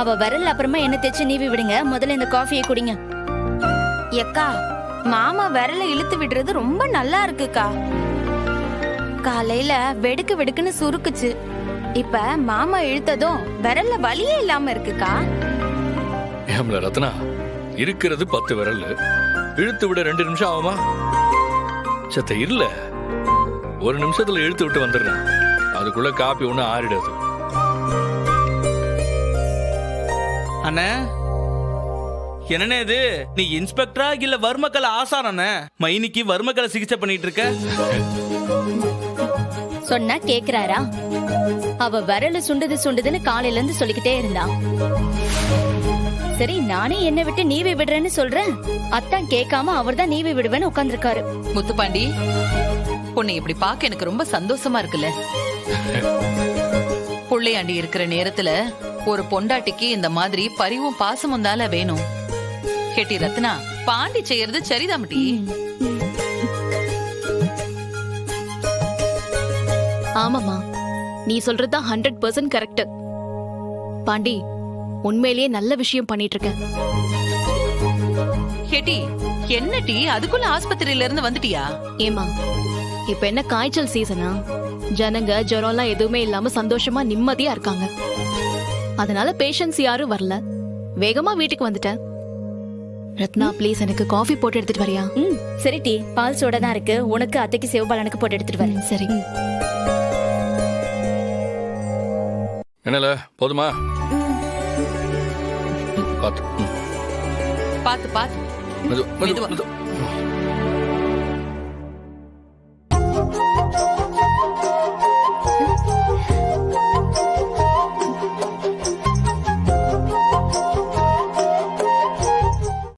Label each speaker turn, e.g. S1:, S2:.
S1: அவ வரல அப்புறமா என்ன தேச்சு நீவி விடுங்க. முதல்ல இந்த காஃபியை குடிங்க.
S2: எக்கா, மாமா விரல இழுத்து விடுறது ரொம்ப நல்லா இருக்குக்கா. காலையில வெடுக்கு வெடுக்குன்னு சுருக்குச்சு. இப்ப மாமா இழுத்ததும் விரல்ல வலியே இல்லாம இருக்குக்கா.
S3: ஏம்ல ரத்னா, இருக்கிறது 10 விரல், இழுத்து விட 2 நிமிஷம் ஆகுமா? சத்த இல்ல, 1 நிமிஷத்துல இழுத்து விட்டு வந்துடுறேன். அதுக்குள்ள காப்பி ஒண்ணு ஆறிடாது.
S4: அண்ணே, என்னண்ணே இது? நீ இன்ஸ்பெக்டரா இல்ல வர்மக்கலை ஆசானே? மைனிக்கு வர்மக்கலை சிகிச்சை பண்ணிட்டு இருக்க?
S1: சொன்னா கேக்குறாரா? அவ வரல சுண்டுது சுண்டுதுன்னு காலையில இருந்து சொல்லிக்கிட்டே இருந்தா. சரி, நானே என்ன விட்டு நீவி விடுறேன்னு சொல்றேன். அத்தான் கேட்காம அவர்தான் நீவி விடுவேன்னு உட்கார்ந்துருக்காரு.
S5: முத்துப்பாண்டி, உன்னை இப்படி பார்க்க எனக்கு ரொம்ப சந்தோஷமா இருக்குல்ல. புள்ளையாண்டி இருக்கிற நேரத்துல ஒரு பொண்டாட்டிக்கு இந்த மாதிரி பரிவும் பாசமும் தால வேணும். கேட்டி ரத்னா, பாண்டி செய்யறது சரிதாமட்டி.
S6: ஆமாமா, நீ சொல்றதுதான் 100% கரெக்ட். பாண்டி, உண்மையிலேயே நல்ல விஷயம் பண்ணிட்டு இருக்க.
S5: கேட்டி, என்ன டீ அதுக்குள்ள ஆஸ்பத்திரியில இருந்து வந்துட்டியா?
S6: ஏமா, இப்ப என்ன காய்ச்சல் சீசனா? ஜனங்க ஜுரம்லாம் எதுவுமே இல்லாம சந்தோஷமா நிம்மதியா இருக்காங்க. அதனால பேஷண்ட்ஸ் யாரும் வரல, வேகமா வீட்டுக்கு வந்துட்டேன். ரத்னா, ப்ளீஸ் எனக்கு காஃபி போட்டு எடுத்துட்டு வரியா?
S1: சரி டி, பால் சோடா தான் இருக்கு. உனக்கு அத்தைக்கு சிவபாலனுக்கு போட்டு எடுத்துட்டு வரேன்.
S6: சரி.
S3: என்னல, போதுமா? பாத்து
S5: பாத்து பாத்து
S3: மெது, மெது,
S5: மெதுவா.
S3: மெது.